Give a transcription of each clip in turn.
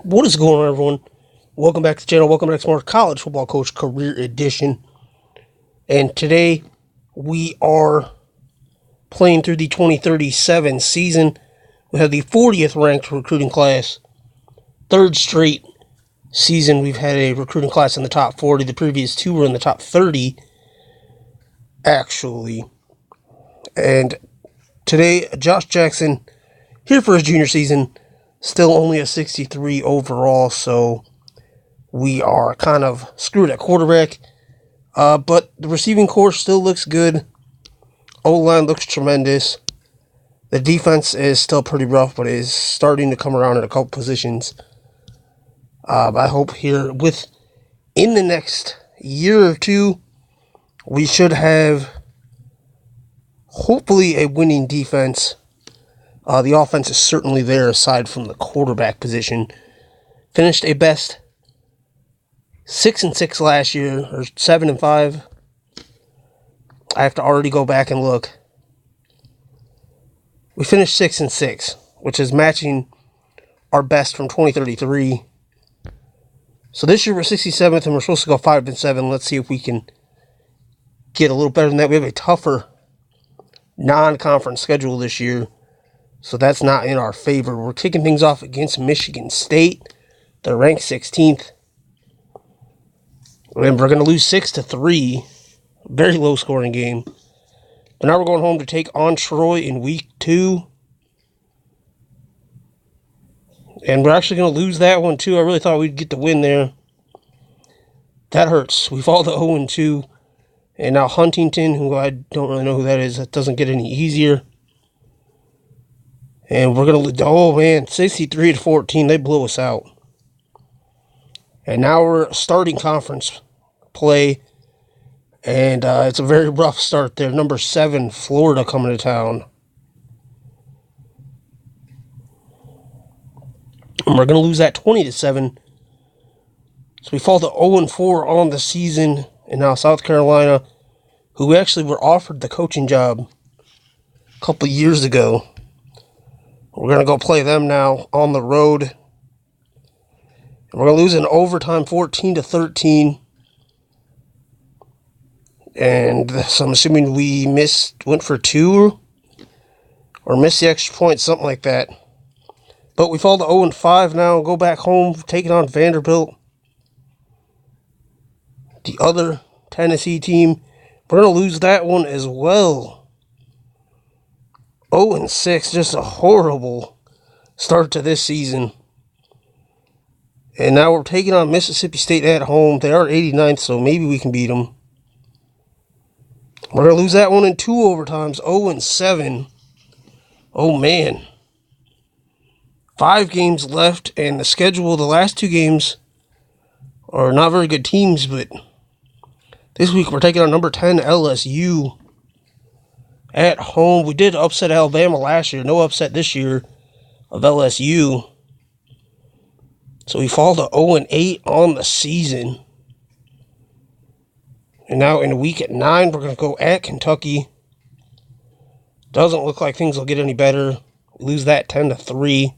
What is going on, everyone? Welcome back to the channel. Welcome back to more College Football Coach Career Edition. And today we are playing through the 2037 season. We have the 40th ranked recruiting class. Third straight season we've had a recruiting class in the top 40. The previous two were in the top 30, actually. And today, Josh Jackson, here for his junior season, still only a 63 overall, so we are kind of screwed at quarterback. But the receiving corps still looks good. O-line looks tremendous. The defense is still pretty rough, but is starting to come around in a couple positions. I hope here in the next year or two, we should have hopefully a winning defense. The offense is certainly there aside from the quarterback position. Finished a best 6-6 last year, or 7-5. I have to already go back and look. We finished 6-6, which is matching our best from 2033. So this year we're 67th, and we're supposed to go 5-7. Let's see if we can get a little better than that. We have a tougher non-conference schedule this year, so that's not in our favor. We're kicking things off against Michigan State. They're ranked 16th. And we're going to lose 6-3. Very low scoring game. But now we're going home to take on Troy in week 2. And we're actually going to lose that one too. I really thought we'd get the win there. That hurts. We fall to 0-2. And now Huntington, who I don't really know who that is, that doesn't get any easier. And we're going to, 63-14. They blew us out. And now we're starting conference play. And it's a very rough start there. Number 7, Florida, coming to town. And we're going to lose that 20-7. So we fall to 0-4 on the season. And now South Carolina, who actually were offered the coaching job a couple years ago. We're going to go play them now on the road. And we're going to lose in overtime 14-13. And so I'm assuming we went for 2 or missed the extra point, something like that. But we fall to 0-5 now, go back home, taking on Vanderbilt. The other Tennessee team, we're going to lose that one as well. 0-6, just a horrible start to this season. And now we're taking on Mississippi State at home. They are 89th, so maybe we can beat them. We're going to lose that one in 2 overtimes, 0-7. Oh, man. 5 games left, and the schedule, the last 2 games are not very good teams, but this week we're taking on number 10 LSU at home. We did upset Alabama last year. No upset this year of LSU. So we fall to 0-8 on the season. And now in week 9, we're going to go at Kentucky. Doesn't look like things will get any better. We lose that 10-3.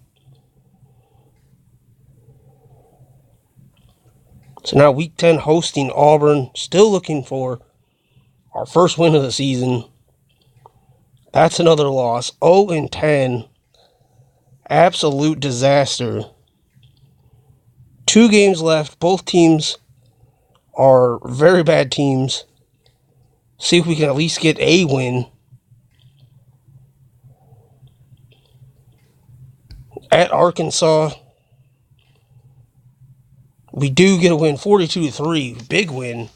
So now week 10 hosting Auburn. Still looking for our first win of the season. That's another loss. 0-10. Absolute disaster. 2 games left. Both teams are very bad teams. See if we can at least get a win. At Arkansas, we do get a win, 42-3. Big win.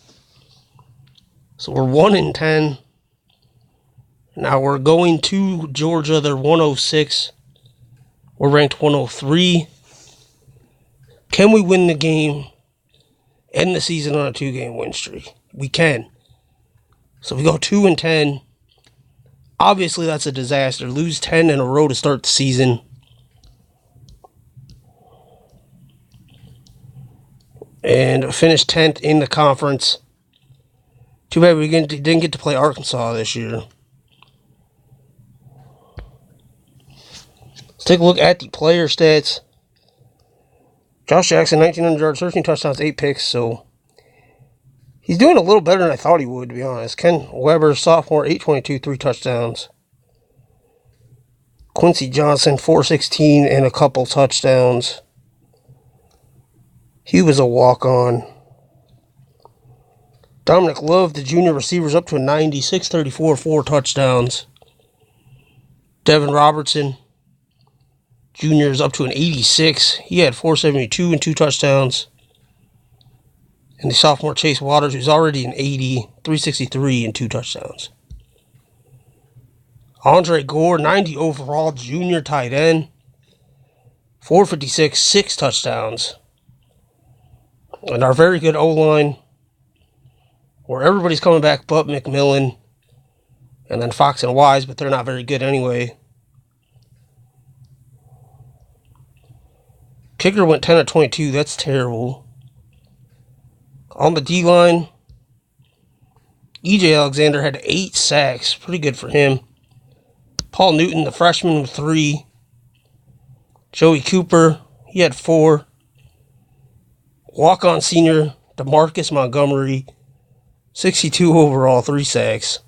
So we're 1-10. Now we're going to Georgia. They're 106. We're ranked 103. Can we win the game? End the season on a 2-game win streak? We can. So if we go 2-10, obviously that's a disaster. Lose 10 in a row to start the season. And finish 10th in the conference. Too bad we didn't get to play Arkansas this year. Let's take a look at the player stats. Josh Jackson, 1,900 yards, 13 touchdowns, 8 picks, so he's doing a little better than I thought he would, to be honest. Ken Weber, sophomore, 822, 3 touchdowns. Quincy Johnson, 416 and a couple touchdowns. He was a walk-on. Dominic Love, the junior receivers, up to a 90, 634, 4 touchdowns. Devin Robertson, junior, is up to an 86. He had 472 and 2 touchdowns. And the sophomore Chase Waters, who's already an 80, 363 and 2 touchdowns. Andre Gore, 90 overall, junior tight end. 456, 6 touchdowns. And our very good O-line, where everybody's coming back but McMillan. And then Fox and Wise, but they're not very good anyway. Kicker went 10 of 22. That's terrible. On the D-line, E.J. Alexander had 8 sacks. Pretty good for him. Paul Newton, the freshman, with 3. Joey Cooper, he had 4. Walk-on senior, DeMarcus Montgomery, 62 overall, 3 sacks.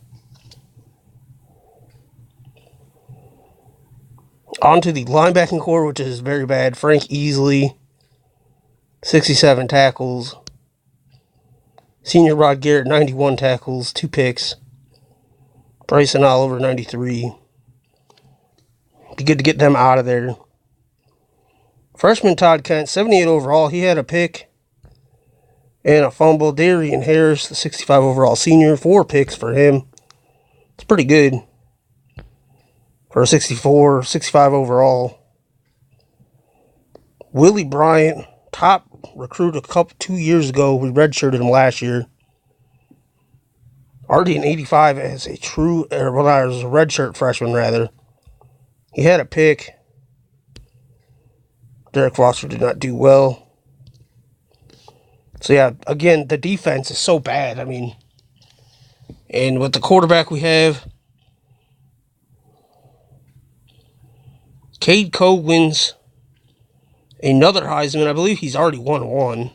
On to the linebacking core, which is very bad. Frank Easley, 67 tackles. Senior Rod Garrett, 91 tackles, 2 picks. Bryson Oliver, 93. Be good to get them out of there. Freshman Todd Kent, 78 overall. He had a pick and a fumble. Darian Harris, the 65 overall senior, 4 picks for him. It's pretty good for a 65 overall. Willie Bryant, top recruit 2 years ago. We redshirted him last year. Already an 85 as a redshirt freshman, rather. He had a pick. Derek Foster did not do well. So yeah, again, the defense is so bad. I mean, and with the quarterback we have, Cade Coe wins another Heisman. I believe he's already won one.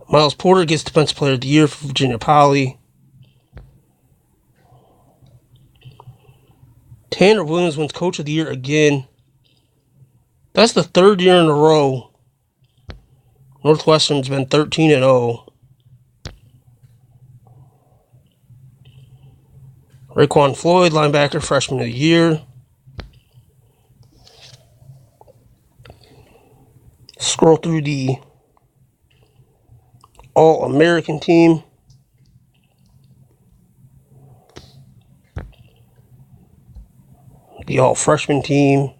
Miles Porter gets Defensive Player of the Year for Virginia Poly. Tanner Williams wins Coach of the Year again. That's the 3rd year in a row. Northwestern's been 13-0. Raekwon Floyd, linebacker, Freshman of the Year. Scroll through the All-American team. The All-Freshman team.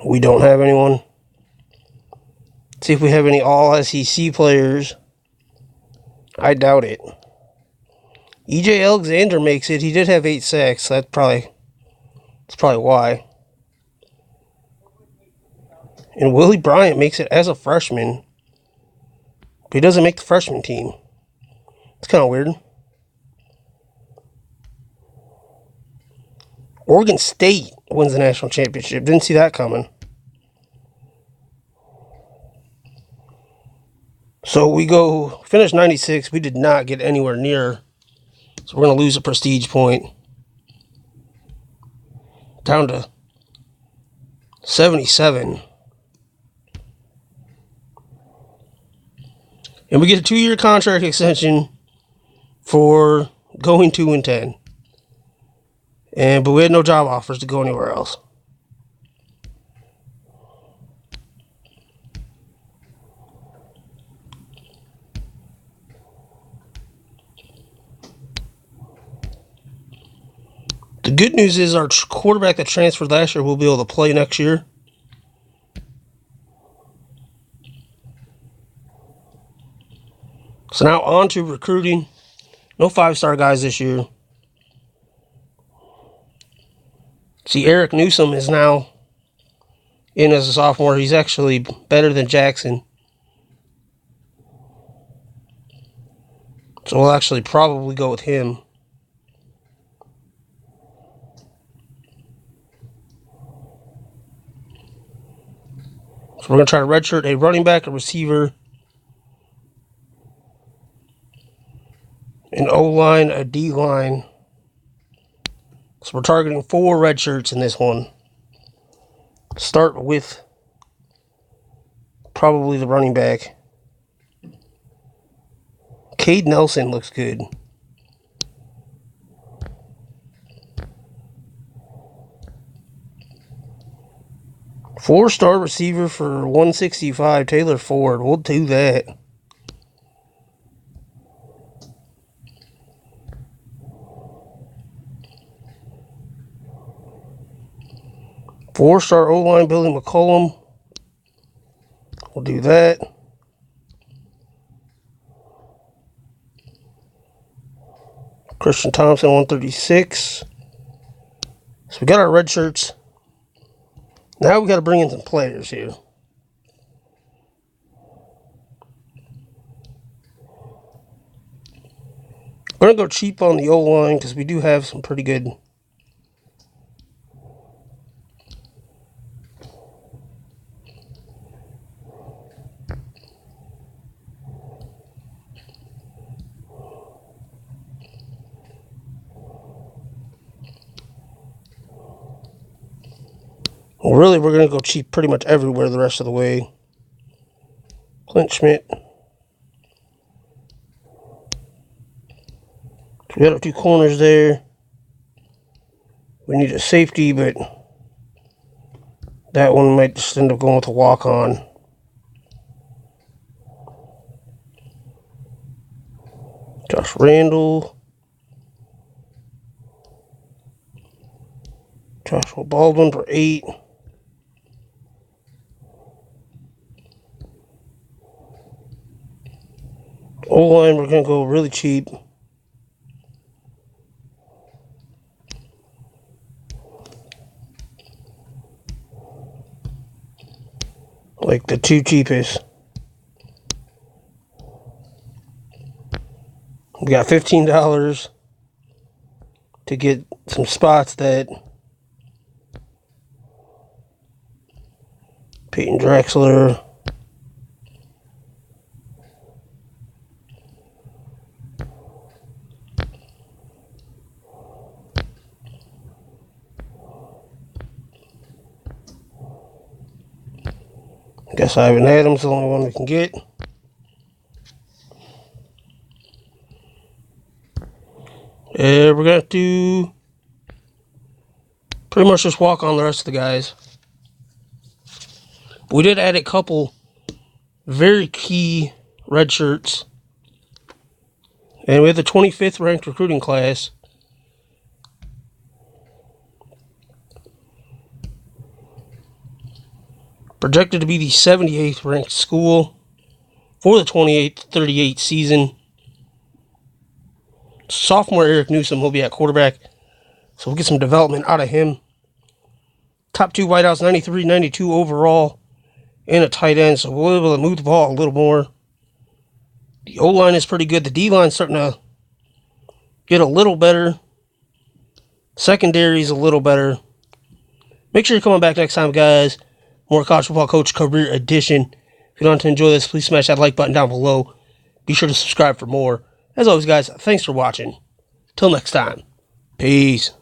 We don't have anyone. See if we have any All-SEC players. I doubt it. E.J. Alexander makes it. He did have 8 sacks. That's probably why. And Willie Bryant makes it as a freshman. But he doesn't make the freshman team. It's kind of weird. Oregon State wins the national championship. Didn't see that coming. So we finish 96. We did not get anywhere near. So we're going to lose a prestige point. Down to 77. And we get a 2-year contract extension for going 2-10. But we had no job offers to go anywhere else. The good news is our quarterback that transferred last year will be able to play next year. So now on to recruiting. No 5-star guys this year. See, Eric Newsom is now in as a sophomore. He's actually better than Jackson. So we'll actually probably go with him. So we're going to try to redshirt a running back, a receiver, an O-line, a D-line. So we're targeting 4 red shirts in this one. Start with probably the running back. Cade Nelson looks good. Four-star receiver for 165, Taylor Ford. We'll do that. Four-star O-line, Billy McCollum. We'll do that. Christian Thompson, 136. So we got our red shirts. Now we got to bring in some players here. We're going to go cheap on the O-line because we do have some pretty good. Well, really, we're going to go cheap pretty much everywhere the rest of the way. Clint Schmidt. We got our 2 corners there. We need a safety, but that one might just end up going with a walk-on. Josh Randall. Joshua Baldwin for 8. O-line, we're going to go really cheap. Like the 2 cheapest. We got $15 to get some spots that Peyton Drexler, I guess Ivan Adams is the only one we can get. We're going to have to pretty much just walk on the rest of the guys. We did add a couple very key red shirts. And we have the 25th ranked recruiting class. Projected to be the 78th ranked school for the 28-38 season. Sophomore Eric Newsom will be at quarterback, so we'll get some development out of him. Top 2 wideouts, 93, 92 overall, and a tight end, so we'll be able to move the ball a little more. The O-line is pretty good. The D-line's starting to get a little better. Secondary's a little better. Make sure you're coming back next time, guys. More College Football Coach Career Edition. If you want to enjoy this, please smash that like button down below. Be sure to subscribe for more. As always, guys, thanks for watching. Till next time. Peace.